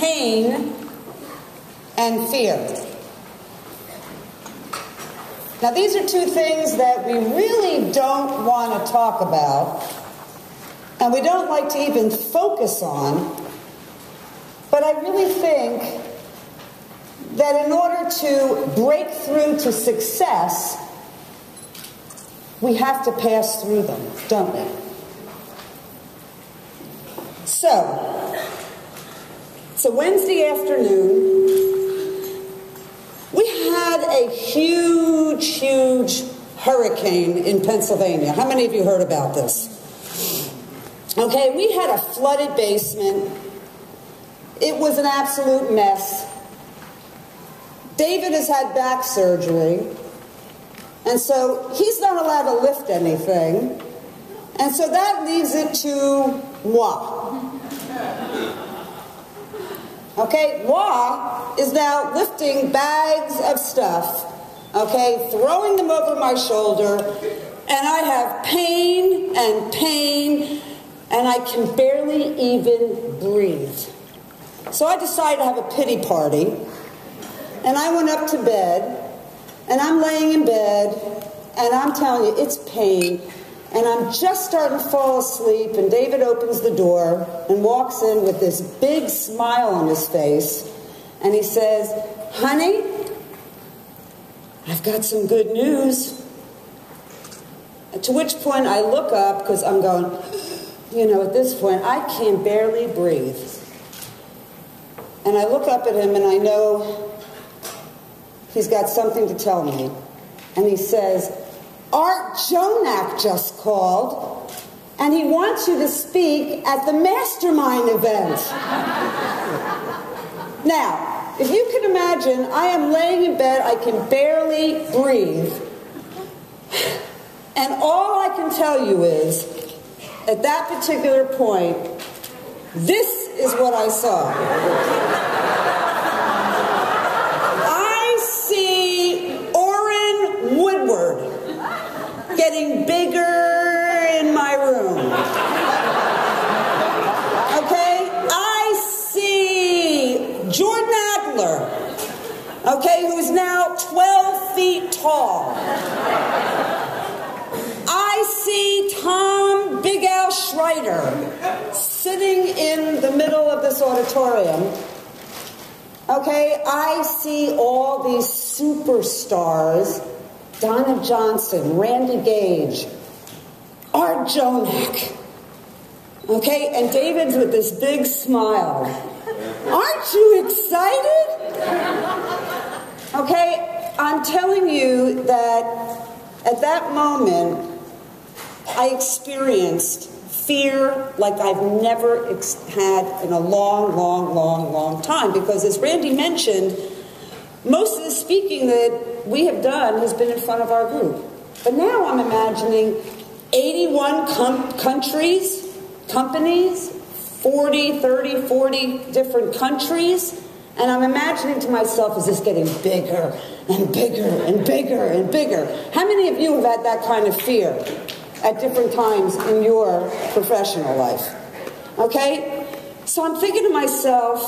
pain and fear. Now, these are two things that we really don't want to talk about, and we don't like to even focus on, but I really think that in order to break through to success, we have to pass through them, don't we? So, it's a Wednesday afternoon. We had a huge hurricane in Pennsylvania. How many of you heard about this? Okay, we had a flooded basement. It was an absolute mess. David has had back surgery, and so he's not allowed to lift anything, and so that leaves it to moi. Okay, moi is now lifting bags of stuff, okay, throwing them over my shoulder, and I have pain, and I can barely even breathe. So I decided to have a pity party, and I went up to bed, and I'm laying in bed, and I'm telling you, it's pain, and I'm just starting to fall asleep, and David opens the door and walks in with this big smile on his face, and he says, "Honey, I've got some good news." To which point I look up, because I'm going, you know, at this point, I can barely breathe. And I look up at him, and I know he's got something to tell me. And he says, "Art Jonak just called, and he wants you to speak at the Mastermind event." Now, if you can imagine, I am laying in bed, I can barely breathe. And all I can tell you is, at that particular point, this is what I saw. I see Orrin Woodward getting bigger in my room. Okay? I see Jordan Adler, okay, who's now 12 feet tall. I see Tom Big Al Schreider sitting in the middle of this auditorium. Okay, I see all these superstars: Donna Johnson, Randy Gage, Art Jonak. Okay, and David's with this big smile. Aren't you excited? Okay, I'm telling you that at that moment, I experienced fear like I've never had in a long time. Because as Randy mentioned, most of the speaking that we have done has been in front of our group. But now I'm imagining 81 companies, 40 different countries, and I'm imagining to myself, is this getting bigger and bigger and bigger and bigger? How many of you have had that kind of fear at different times in your professional life? Okay? So I'm thinking to myself,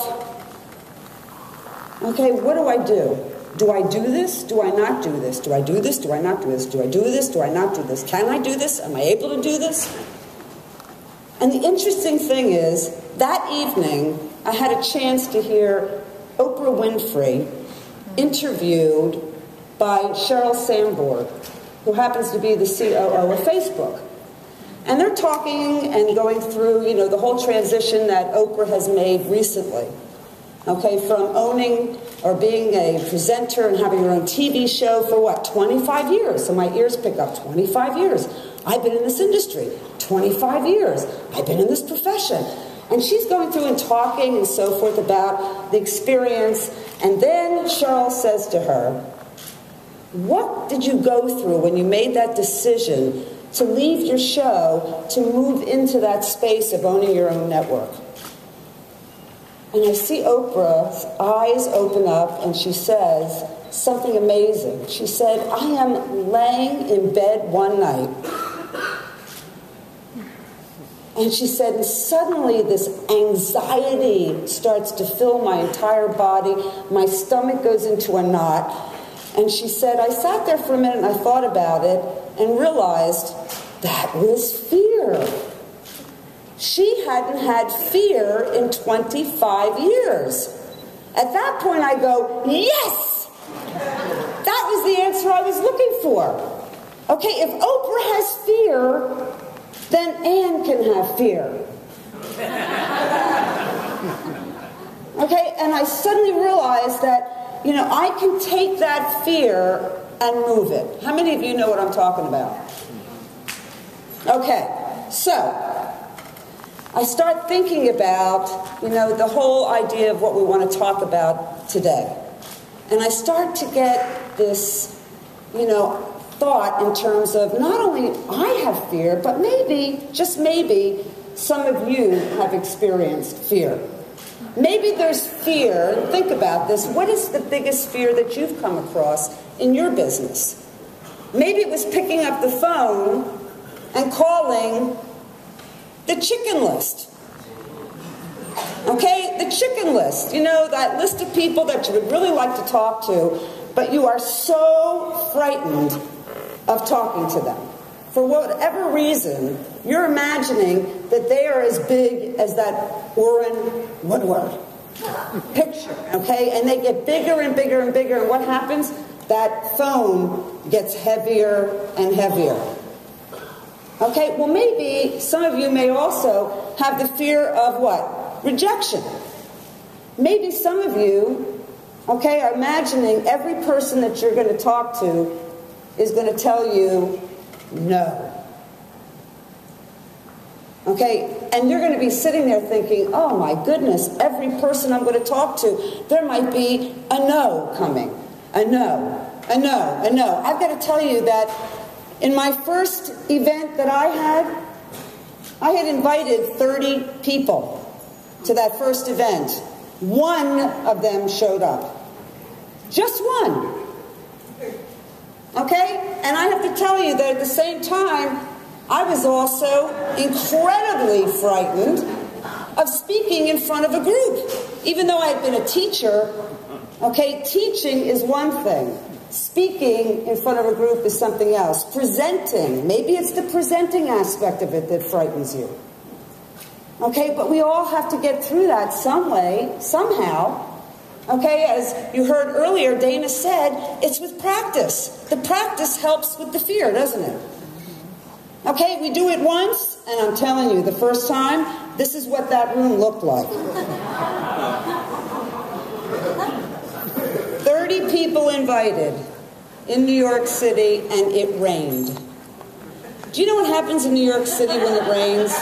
okay, what do I do? Do I do this? Do I not do this? Do I do this? Do I not do this? Do I do this? Do I not do this? Can I do this? Am I able to do this? And the interesting thing is, that evening, I had a chance to hear Oprah Winfrey interviewed by Sheryl Sandberg, who happens to be the COO of Facebook. And they're talking and going through, you know, the whole transition that Oprah has made recently. Okay, from owning or being a presenter and having her own TV show for what, 25 years? So my ears pick up, 25 years. I've been in this industry, 25 years. I've been in this profession. And she's going through and talking and so forth about the experience. And then Sheryl says to her, "What did you go through when you made that decision to leave your show to move into that space of owning your own network?" And I see Oprah's eyes open up, and she says something amazing. She said, "I am laying in bed one night, And she said, and suddenly this anxiety starts to fill my entire body. My stomach goes into a knot. And she said, I sat there for a minute and I thought about it and realized that was fear. She hadn't had fear in 25 years. At that point, I go, yes! That was the answer I was looking for. Okay, if Oprah has fear, then Ann can have fear. Okay, and I suddenly realized that, you know, I can take that fear and move it. How many of you know what I'm talking about? Okay, so I start thinking about, you know, the whole idea of what we want to talk about today. And I start to get this, you know, thought in terms of not only I have fear, but maybe, just maybe, some of you have experienced fear. Maybe there's fear, think about this, what is the biggest fear that you've come across in your business? Maybe it was picking up the phone and calling the chicken list. Okay, the chicken list, you know, that list of people that you would really like to talk to, but you are so frightened of talking to them. For whatever reason, you're imagining that they are as big as that Warren Woodward picture, okay? And they get bigger and bigger and bigger, and what happens? That phone gets heavier and heavier. Okay, well maybe some of you may also have the fear of what? Rejection. Maybe some of you, okay, are imagining every person that you're going to talk to is going to tell you no. Okay, and you're going to be sitting there thinking, oh my goodness, every person I'm going to talk to, there might be a no coming. A no, a no, a no. I've got to tell you that in my first event that I had invited 30 people to that first event. One of them showed up. Just one. Okay? And I have to tell you that at the same time, I was also incredibly frightened of speaking in front of a group. Even though I had been a teacher, okay, teaching is one thing. Speaking in front of a group is something else. Presenting, maybe it's the presenting aspect of it that frightens you. Okay, but we all have to get through that some way, somehow. Okay, as you heard earlier, Dana said, it's with practice. The practice helps with the fear, doesn't it? Okay, we do it once, and I'm telling you, the first time, this is what that room looked like. 30 people invited in New York City, and it rained. Do you know what happens in New York City when it rains?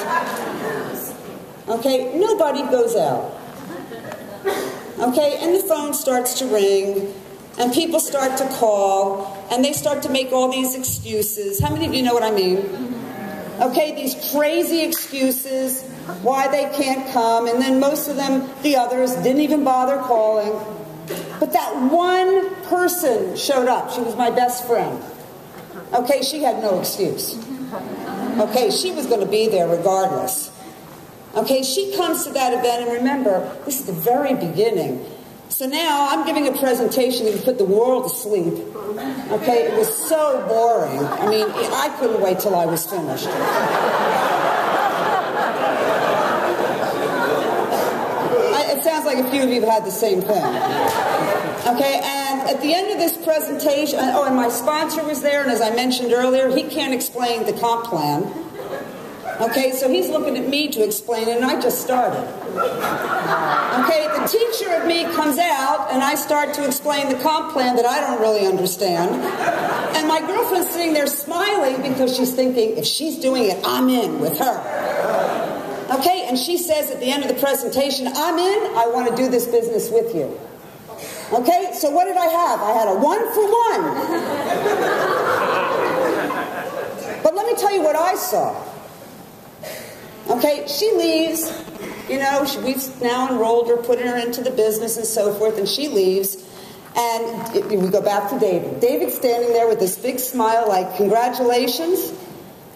Okay, nobody goes out. Okay, and the phone starts to ring, and people start to call, and they start to make all these excuses. How many of you know what I mean? Okay, these crazy excuses, why they can't come, and then most of them, the others, didn't even bother calling. But that one person showed up. She was my best friend. Okay, she had no excuse. Okay, she was going to be there regardless. Okay, she comes to that event, and remember, this is the very beginning. So now I'm giving a presentation that put the world to sleep. Okay, it was so boring. I mean, I couldn't wait till I was finished. It sounds like a few of you have had the same thing. Okay, and at the end of this presentation, oh, and my sponsor was there, and as I mentioned earlier, he can't explain the comp plan. Okay, so he's looking at me to explain it, and I just started. Okay, the teacher of me comes out, and I start to explain the comp plan that I don't really understand. And my girlfriend's sitting there smiling because she's thinking, if she's doing it, I'm in with her. Okay, and she says at the end of the presentation, I'm in, I want to do this business with you. Okay, so what did I have? I had a 1 for 1. But let me tell you what I saw. Okay, she leaves, you know, we've now enrolled her, put her into the business and so forth, and she leaves, and we go back to David. David's standing there with this big smile like, congratulations,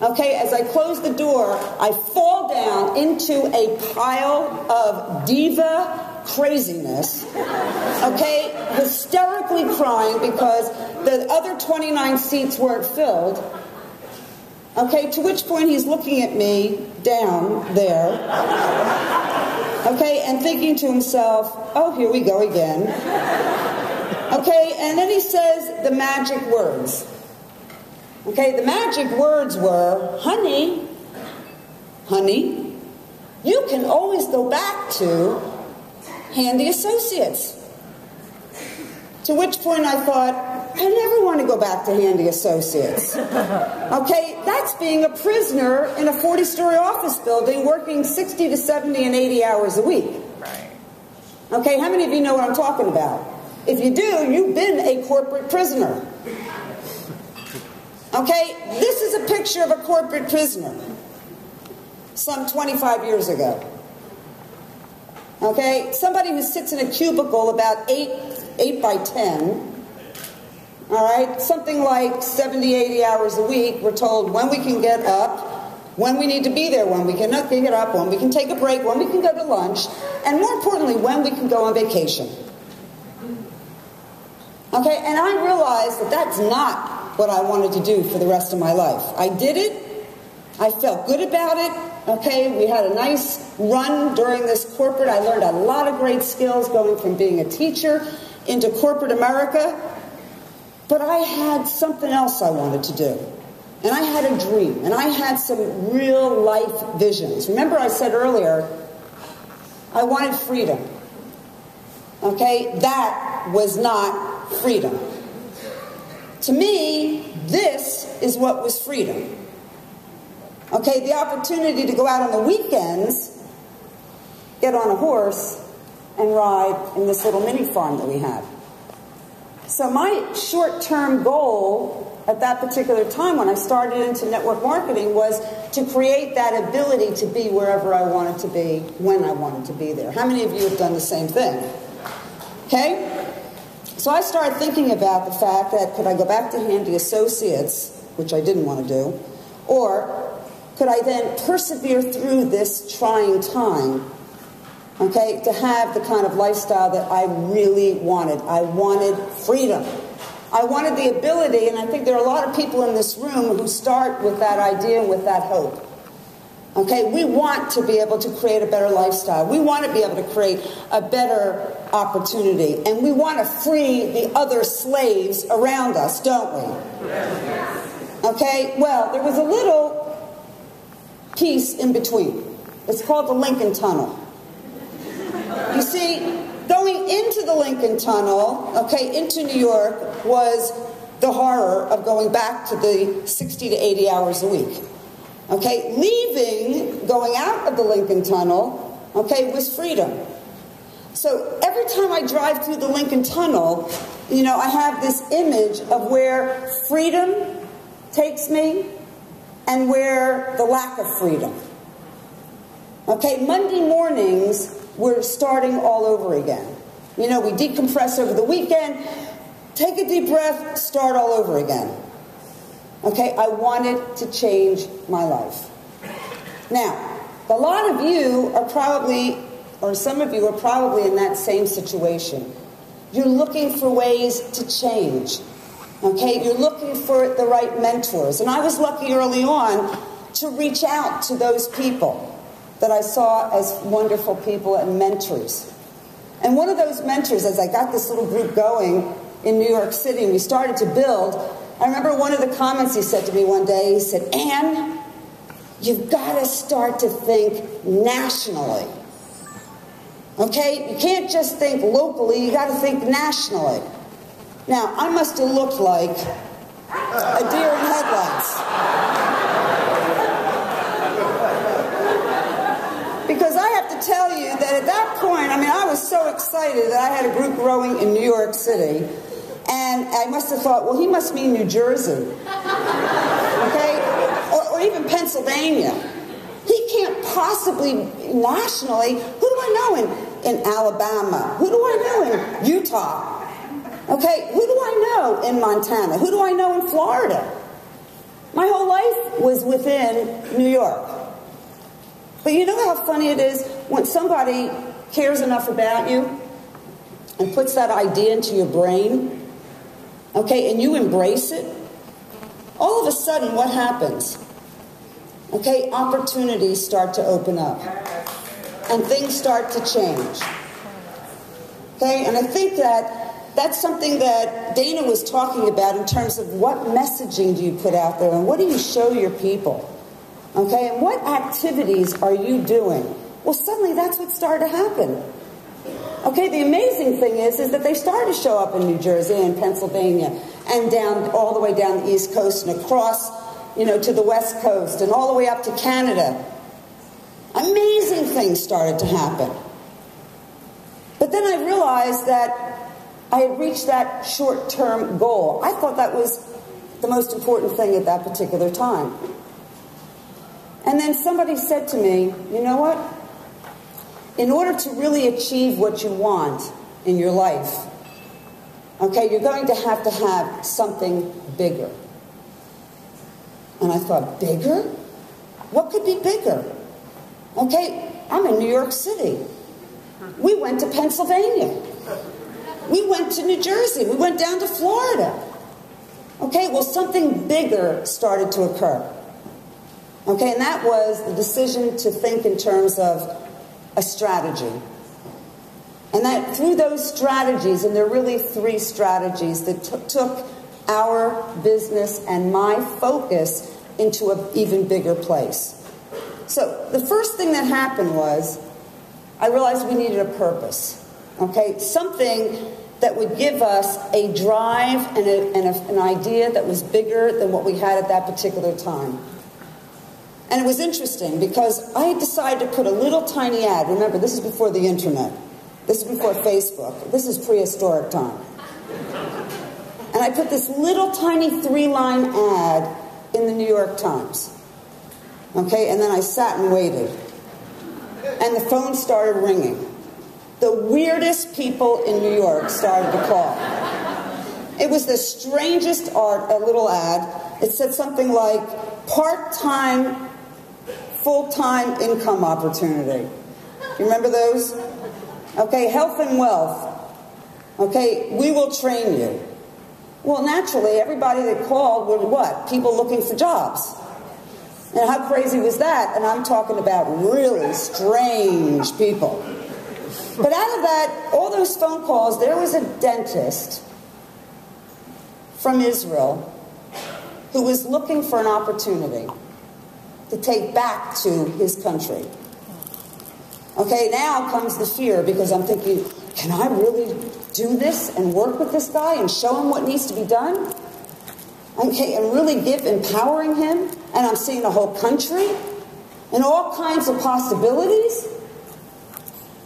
Okay, as I close the door, I fall down into a pile of diva craziness, okay, hysterically crying because the other 29 seats weren't filled, okay, to which point he's looking at me down there, okay, and thinking to himself, oh, here we go again, okay, and then he says the magic words. Okay, the magic words were, honey, you can always go back to Handy Associates. To which point I thought, I never want to go back to Handy Associates. Okay, that's being a prisoner in a 40-story office building working 60 to 70 and 80 hours a week. Right. Okay, how many of you know what I'm talking about? If you do, you've been a corporate prisoner. Okay, this is a picture of a corporate prisoner some 25 years ago. Okay, somebody who sits in a cubicle about 8 by 10, all right, something like 70, 80 hours a week. We're told when we can get up, when we need to be there, when we cannot get up, when we can take a break, when we can go to lunch, and more importantly, when we can go on vacation. Okay, and I realized that that's not what I wanted to do for the rest of my life. I did it. I felt good about it. Okay, we had a nice run during this corporate. I learned a lot of great skills going from being a teacher into corporate America. But I had something else I wanted to do. And I had a dream. And I had some real life visions. Remember I said earlier, I wanted freedom. Okay, that was not freedom. To me, this is what was freedom. Okay, the opportunity to go out on the weekends, get on a horse, and ride in this little mini farm that we have. So my short-term goal at that particular time when I started into network marketing was to create that ability to be wherever I wanted to be, when I wanted to be there. How many of you have done the same thing? Okay? So I started thinking about the fact that could I go back to Handy Associates, which I didn't want to do, or could I then persevere through this trying time, okay, to have the kind of lifestyle that I really wanted. I wanted freedom. I wanted the ability, and I think there are a lot of people in this room who start with that idea and with that hope. Okay, we want to be able to create a better lifestyle. We want to be able to create a better opportunity. And we want to free the other slaves around us, don't we? Okay, well, there was a little piece in between. It's called the Lincoln Tunnel. You see, going into the Lincoln Tunnel, okay, into New York, was the horror of going back to the 60 to 80 hours a week. Okay, leaving, going out of the Lincoln Tunnel, okay, was freedom. So every time I drive through the Lincoln Tunnel, you know, I have this image of where freedom takes me and where the lack of freedom. Okay, Monday mornings, we're starting all over again. You know, we decompress over the weekend, take a deep breath, start all over again. Okay, I wanted to change my life. Now, a lot of you are probably, or some of you are probably in that same situation. You're looking for ways to change. Okay, you're looking for the right mentors. And I was lucky early on to reach out to those people that I saw as wonderful people and mentors. And one of those mentors, as I got this little group going in New York City and we started to build, I remember one of the comments he said to me one day, he said, Ann, you've got to start to think nationally. Okay? You can't just think locally, you got to think nationally. Now, I must have looked like a deer in headlights. Because I have to tell you that at that point, I mean, I was so excited that I had a group growing in New York City. And I must have thought, well, he must mean New Jersey, okay, or even Pennsylvania. He can't possibly, nationally, who do I know in Alabama? Who do I know in Utah? Okay, who do I know in Montana? Who do I know in Florida? My whole life was within New York. But you know how funny it is when somebody cares enough about you and puts that idea into your brain, okay, and you embrace it, all of a sudden what happens? Okay, opportunities start to open up and things start to change. Okay, and I think that that's something that Dana was talking about in terms of what messaging do you put out there and what do you show your people? Okay, and what activities are you doing? Well, suddenly that's what started to happen. Okay, the amazing thing is that they started to show up in New Jersey and Pennsylvania and down all the way down the East Coast and across, you know, to the West Coast and all the way up to Canada. Amazing things started to happen. But then I realized that I had reached that short-term goal. I thought that was the most important thing at that particular time. And then somebody said to me, you know what? In order to really achieve what you want in your life, okay, you're going to have something bigger. And I thought, bigger? What could be bigger? Okay, I'm in New York City. We went to Pennsylvania. We went to New Jersey. We went down to Florida. Okay, well, something bigger started to occur. Okay, and that was the decision to think in terms of a strategy. And that through those strategies, and there are really 3 strategies that took our business and my focus into an even bigger place. So the first thing that happened was I realized we needed a purpose. Okay, something that would give us a drive and an idea that was bigger than what we had at that particular time. And it was interesting because I had decided to put a little tiny ad. Remember, this is before the internet. This is before Facebook. This is prehistoric time. And I put this little tiny 3-line ad in the New York Times. Okay, and then I sat and waited. And the phone started ringing. The weirdest people in New York started to call. It was the strangest little ad. It said something like, part-time, full-time income opportunity. You remember those? Okay, health and wealth. Okay, we will train you. Well, naturally, everybody that called were what? People looking for jobs. And how crazy was that? And I'm talking about really strange people. But out of that, all those phone calls, there was a dentist from Israel who was looking for an opportunity to take back to his country. Okay, now comes the fear because I'm thinking, can I really do this and work with this guy and show him what needs to be done? Okay, and really empowering him, and I'm seeing the whole country and all kinds of possibilities.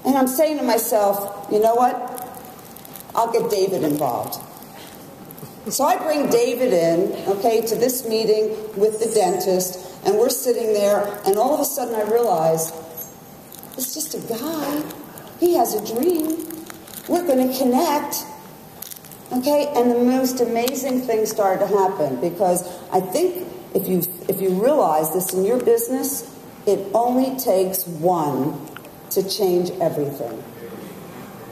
And I'm saying to myself, you know what? I'll get David involved. So I bring David in, okay, to this meeting with the dentist, and we're sitting there, and all of a sudden I realize, it's just a guy. He has a dream. We're going to connect. Okay, and the most amazing thing started to happen, because I think if you realize this in your business, it only takes one to change everything.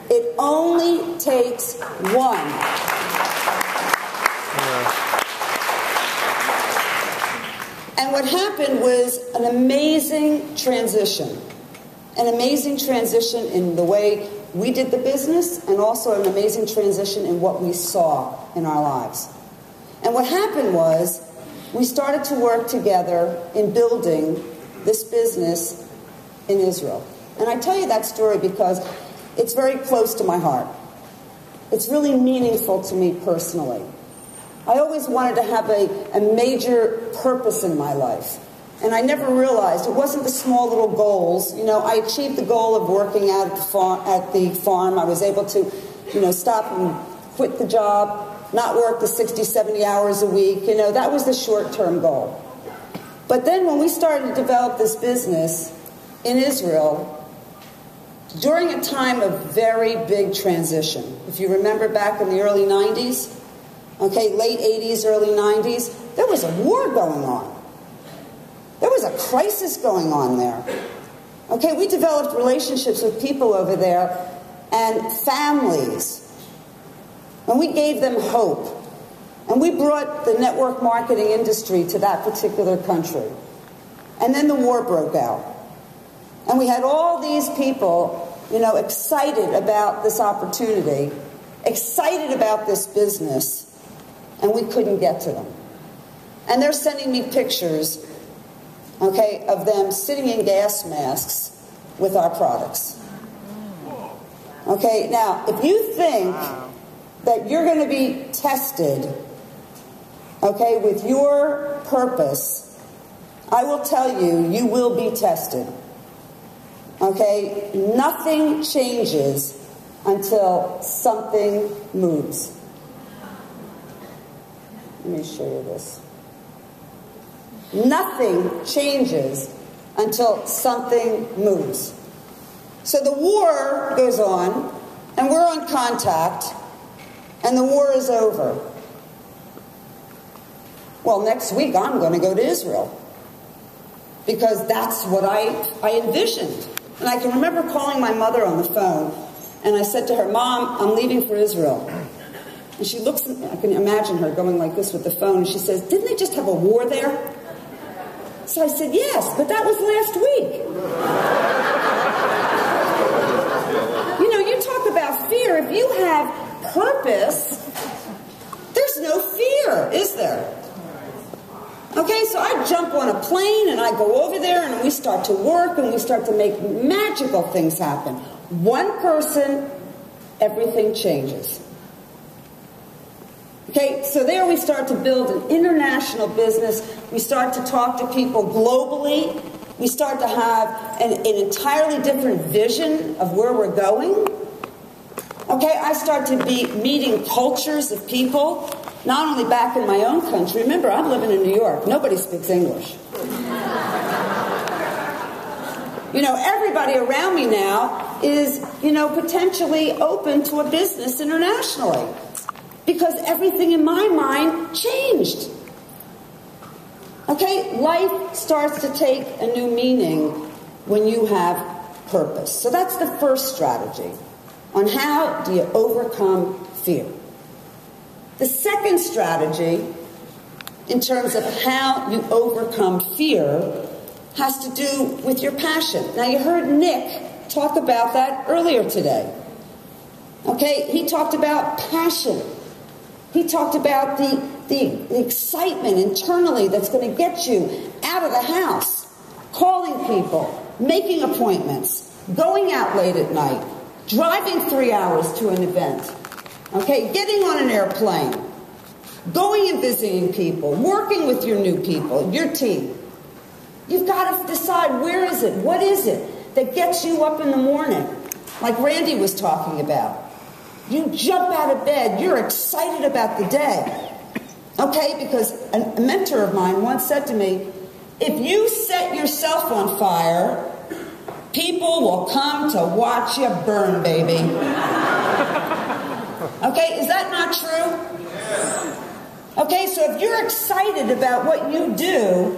It only takes one. And what happened was an amazing transition. An amazing transition in the way we did the business, and also an amazing transition in what we saw in our lives. And what happened was we started to work together in building this business in Israel. And I tell you that story because it's very close to my heart. It's really meaningful to me personally. I always wanted to have a major purpose in my life. And I never realized it wasn't the small little goals. You know, I achieved the goal of working out at the farm. I was able to, you know, stop and quit the job, not work the 60, 70 hours a week. You know, that was the short-term goal. But then when we started to develop this business in Israel, during a time of very big transition, if you remember back in the early 90s, okay, late 80s, early 90s, there was a war going on. There was a crisis going on there. Okay, we developed relationships with people over there and families. And we gave them hope. And we brought the network marketing industry to that particular country. And then the war broke out. And we had all these people, excited about this opportunity, excited about this business, and we couldn't get to them. And they're sending me pictures, okay, of them sitting in gas masks with our products. Okay, now, if you think that you're going to be tested, okay, with your purpose, I will tell you, you will be tested. Okay, nothing changes until something moves. Let me show you this. Nothing changes until something moves. So the war goes on, and we're on contact, and the war is over. Well, next week I'm going to go to Israel, because that's what I envisioned. And I can remember calling my mother on the phone, and I said to her, Mom, I'm leaving for Israel. And she looks at me, I can imagine her going like this with the phone, and she says, didn't they just have a war there? So I said, yes, but that was last week. You talk about fear. If you have purpose, there's no fear, is there? Okay, so I jump on a plane and I go over there and we start to work and we start to make magical things happen. One person, everything changes. Okay, so there we start to build an international business. We start to talk to people globally. We start to have an entirely different vision of where we're going. Okay, I start to be meeting cultures of people, not only back in my own country. Remember, I'm living in New York. Nobody speaks English. Everybody around me now is, potentially open to a business internationally. Because everything in my mind changed. Okay, life starts to take a new meaning when you have purpose. So that's the first strategy on how do you overcome fear. The second strategy, in terms of how you overcome fear, has to do with your passion. Now, you heard Nick talk about that earlier today. Okay, he talked about passion. He talked about the excitement internally that's going to get you out of the house, calling people, making appointments, going out late at night, driving 3 hours to an event, okay, getting on an airplane, going and visiting people, working with your new people, your team. You've got to decide, where is it? What is it that gets you up in the morning? Like Randy was talking about. You jump out of bed, you're excited about the day. Okay, because a mentor of mine once said to me, if you set yourself on fire, people will come to watch you burn, baby. Okay, is that not true? Okay, so if you're excited about what you do,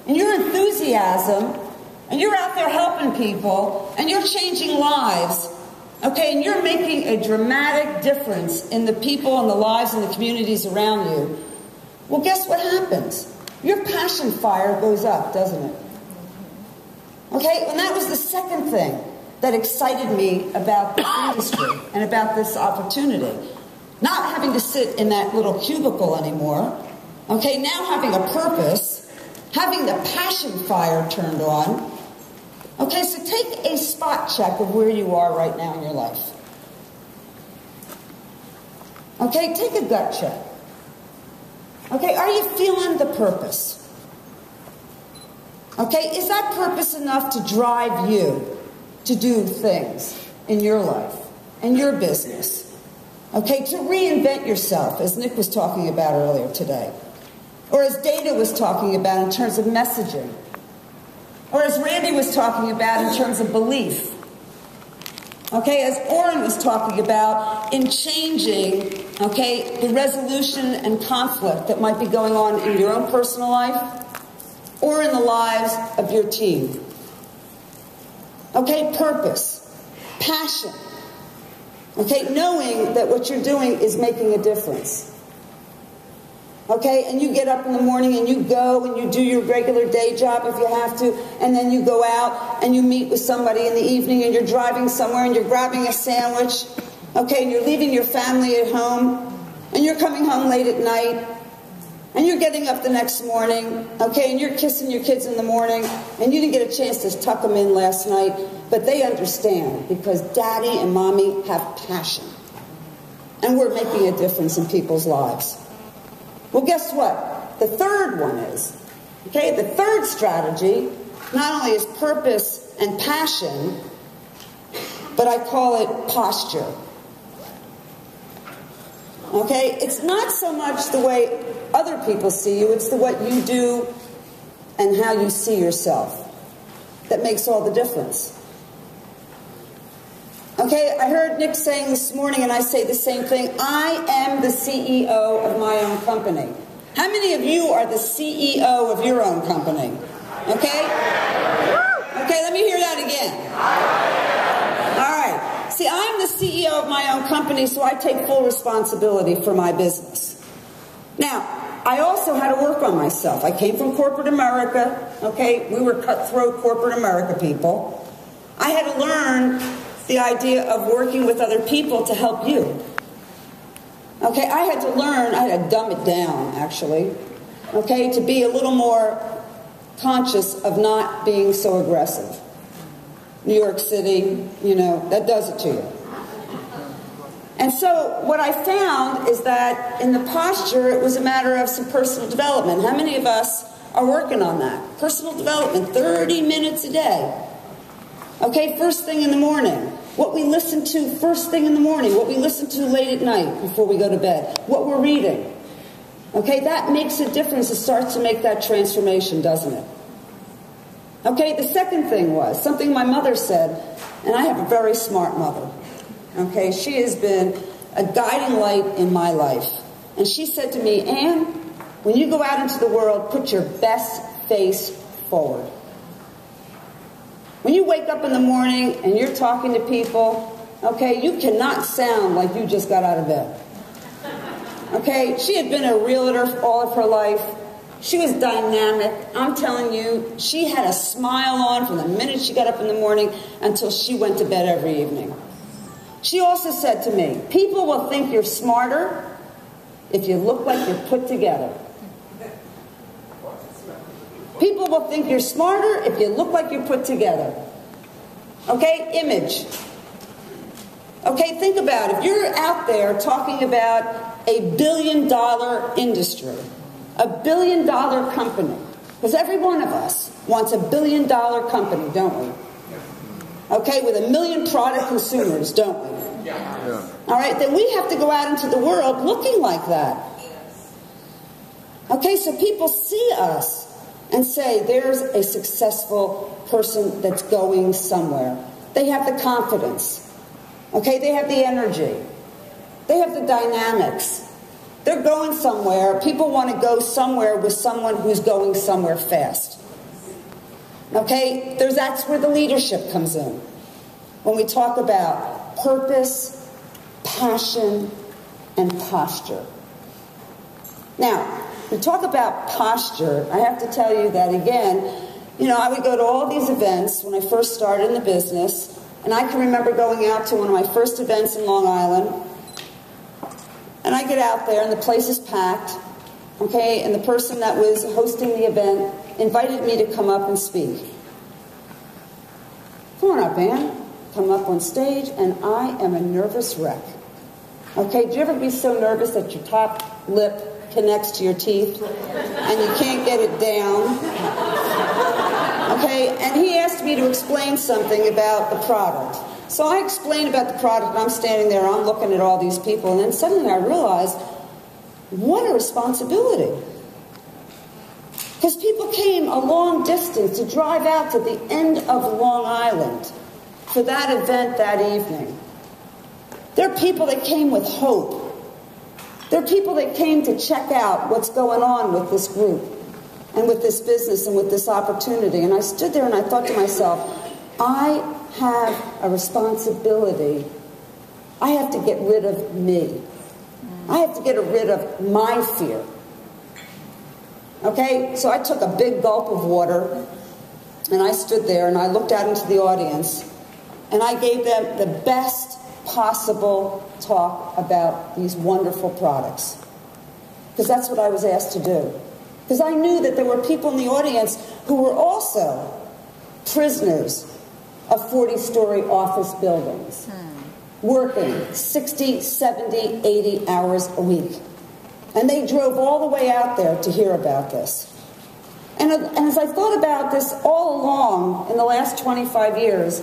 and your enthusiasm, and you're out there helping people, and you're changing lives, okay, and you're making a dramatic difference in the people and the lives and the communities around you, well, guess what happens? Your passion fire goes up, doesn't it? Okay, and that was the second thing that excited me about this industry and about this opportunity. Not having to sit in that little cubicle anymore, okay, now having a purpose, having the passion fire turned on. Okay, so take a spot check of where you are right now in your life. Okay, take a gut check. Okay, are you feeling the purpose? Okay, is that purpose enough to drive you to do things in your life, in your business? Okay, to reinvent yourself, as Nick was talking about earlier today. Or as Dana was talking about in terms of messaging. Or as Randy was talking about in terms of belief. Okay, as Oren was talking about, in changing, okay, the resolution and conflict that might be going on in your own personal life or in the lives of your team. Okay, purpose, passion. Okay, knowing that what you're doing is making a difference. Okay, and you get up in the morning and you go and you do your regular day job if you have to, and then you go out and you meet with somebody in the evening and you're driving somewhere and you're grabbing a sandwich, okay, and you're leaving your family at home and you're coming home late at night and you're getting up the next morning, okay, and you're kissing your kids in the morning and you didn't get a chance to tuck them in last night, but they understand because daddy and mommy have passion and we're making a difference in people's lives. Well, guess what? The third one is, okay, the third strategy not only is purpose and passion, but I call it posture. Okay, it's not so much the way other people see you, it's the what you do and how you see yourself that makes all the difference. Okay, I heard Nick saying this morning, and I say the same thing, I am the CEO of my own company. How many of you are the CEO of your own company? Okay? Okay, let me hear that again. All right. See, I'm the CEO of my own company, so I take full responsibility for my business. Now, I also had to work on myself. I came from corporate America, okay? We were cutthroat corporate America people. I had to learn the idea of working with other people to help you. Okay, I had to learn, I had to dumb it down, actually, okay, to be a little more conscious of not being so aggressive. New York City, you know, that does it to you. And so what I found is that in the posture, it was a matter of some personal development. How many of us are working on that? Personal development, 30 minutes a day. Okay, first thing in the morning. What we listen to first thing in the morning. What we listen to late at night before we go to bed. What we're reading. Okay, that makes a difference. It starts to make that transformation, doesn't it? Okay, the second thing was something my mother said, and I have a very smart mother. Okay, she has been a guiding light in my life. And she said to me, Ann, when you go out into the world, put your best face forward. When you wake up in the morning and you're talking to people, okay, you cannot sound like you just got out of bed. Okay, she had been a realtor all of her life. She was dynamic. I'm telling you, she had a smile on from the minute she got up in the morning until she went to bed every evening. She also said to me, people will think you're smarter if you look like you're put together. People will think you're smarter if you look like you're put together. Okay, image. Okay, think about it. If you're out there talking about a billion-dollar industry, a billion-dollar company, because every one of us wants a billion-dollar company, don't we? Okay, with 1 million product consumers, don't we? Yeah. All right, then we have to go out into the world looking like that. Okay, so people see us and say, there's a successful person that's going somewhere. They have the confidence. Okay, they have the energy. They have the dynamics. They're going somewhere. People want to go somewhere with someone who's going somewhere fast. Okay, that's where the leadership comes in. When we talk about purpose, passion, and posture. Now, we talk about posture. I have to tell you that again, you know, I would go to all these events when I first started in the business, and I can remember going out to one of my first events in Long Island, and I get out there and the place is packed, okay, and the person that was hosting the event invited me to come up and speak. Come on up, Ann. Come up on stage, and I am a nervous wreck. Okay, do you ever be so nervous that your top lip connects to your teeth and you can't get it down? Okay, and he asked me to explain something about the product. So I explained about the product, and I'm standing there, I'm looking at all these people, and then suddenly I realized, what a responsibility. Because people came a long distance to drive out to the end of Long Island for that event that evening. There are people that came with hope. There are people that came to check out what's going on with this group and with this business and with this opportunity. And I stood there and I thought to myself, I have a responsibility. I have to get rid of me. I have to get rid of my fear. Okay, so I took a big gulp of water and I stood there and I looked out into the audience and I gave them the best possible talk about these wonderful products. Because that's what I was asked to do. Because I knew that there were people in the audience who were also prisoners of 40-story office buildings, working 60, 70, 80 hours a week. And they drove all the way out there to hear about this. And as I thought about this all along in the last 25 years,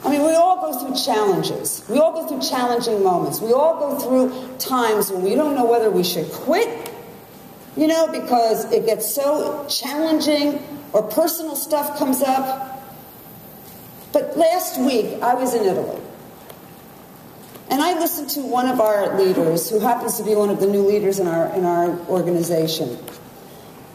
I mean, we all go through challenges. We all go through challenging moments. We all go through times when we don't know whether we should quit, you know, because it gets so challenging or personal stuff comes up. But last week, I was in Italy. And I listened to one of our leaders, who happens to be one of the new leaders in our organization.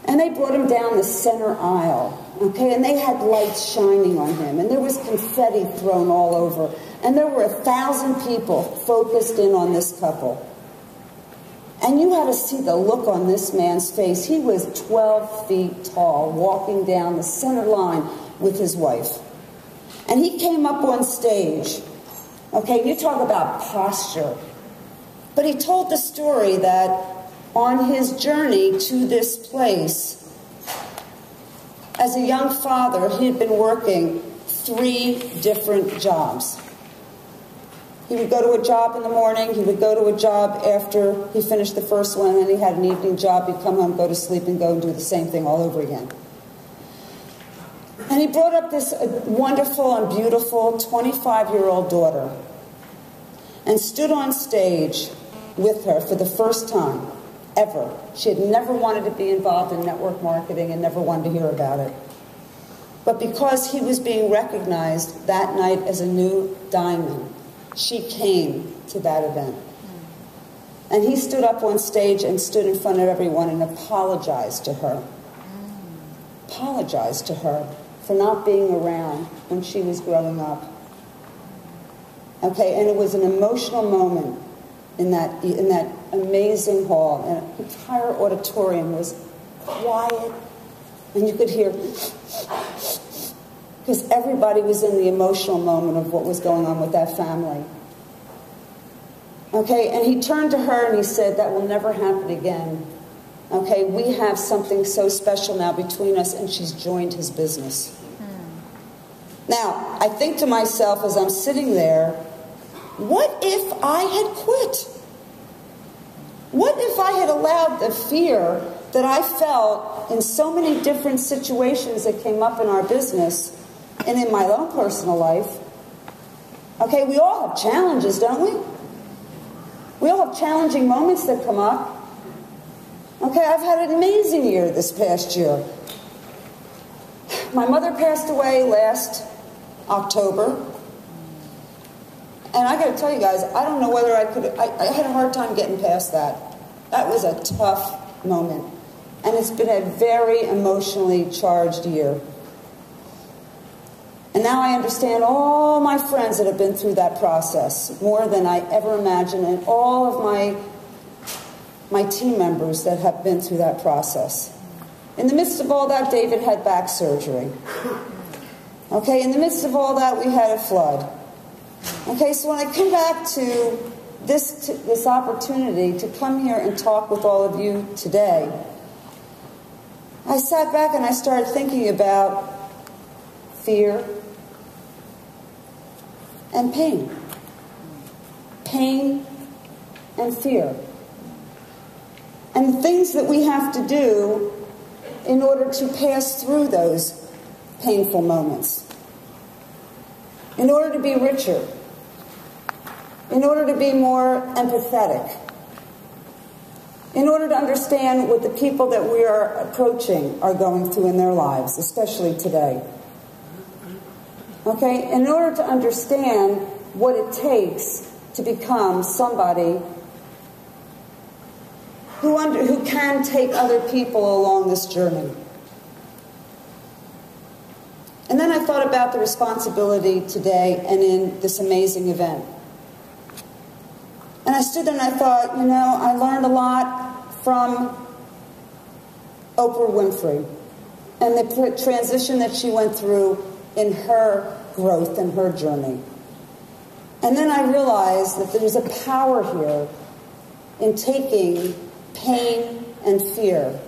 And they brought him down the center aisle. Okay, and they had lights shining on him, and there was confetti thrown all over, and there were 1,000 people focused in on this couple. And you had to see the look on this man's face. He was 12 feet tall, walking down the center line with his wife. And he came up on stage. Okay, you talk about posture. But he told the story that on his journey to this place, as a young father, he had been working 3 different jobs. He would go to a job in the morning, he would go to a job after he finished the first one, and then he had an evening job. He'd come home, go to sleep, and go and do the same thing all over again. And he brought up this wonderful and beautiful 25-year-old daughter and stood on stage with her for the first time ever. She had never wanted to be involved in network marketing and never wanted to hear about it. But because he was being recognized that night as a new diamond, she came to that event. And he stood up on stage and stood in front of everyone and apologized to her. Apologized to her for not being around when she was growing up. Okay, and it was an emotional moment in that amazing hall. And the entire auditorium was quiet, and you could hear, because everybody was in the emotional moment of what was going on with that family. Okay, and he turned to her and he said, that will never happen again. Okay, we have something so special now between us, and she's joined his business. Now, I think to myself as I'm sitting there, what if I had quit? What if I had allowed the fear that I felt in so many different situations that came up in our business and in my own personal life? Okay, we all have challenges, don't we? We all have challenging moments that come up. Okay, I've had an amazing year this past year. My mother passed away last October. And I got to tell you guys, I don't know whether I could, I had a hard time getting past that. That was a tough moment. And it's been a very emotionally charged year. And now I understand all my friends that have been through that process, more than I ever imagined, and all of my team members that have been through that process. In the midst of all that, David had back surgery. Okay, in the midst of all that, we had a flood. Okay, so when I come back to this opportunity to come here and talk with all of you today, I sat back and I started thinking about fear and pain. Pain and fear. And the things that we have to do in order to pass through those painful moments. In order to be richer. In order to be more empathetic. In order to understand what the people that we are approaching are going through in their lives, especially today. Okay? In order to understand what it takes to become somebody who can take other people along this journey. And then I thought about the responsibility today and in this amazing event. And I stood there and I thought, you know, I learned a lot from Oprah Winfrey and the transition that she went through in her growth and her journey. And then I realized that there's a power here in taking pain and fear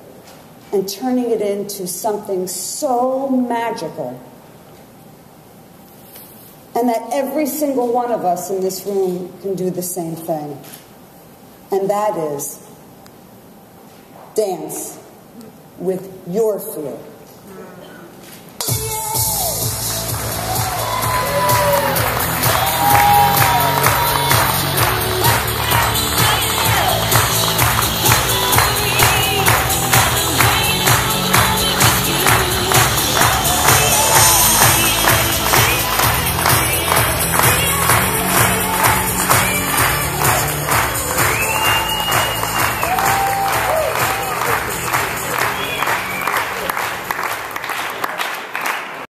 and turning it into something so magical. And that every single one of us in this room can do the same thing. And that is dance with your fear.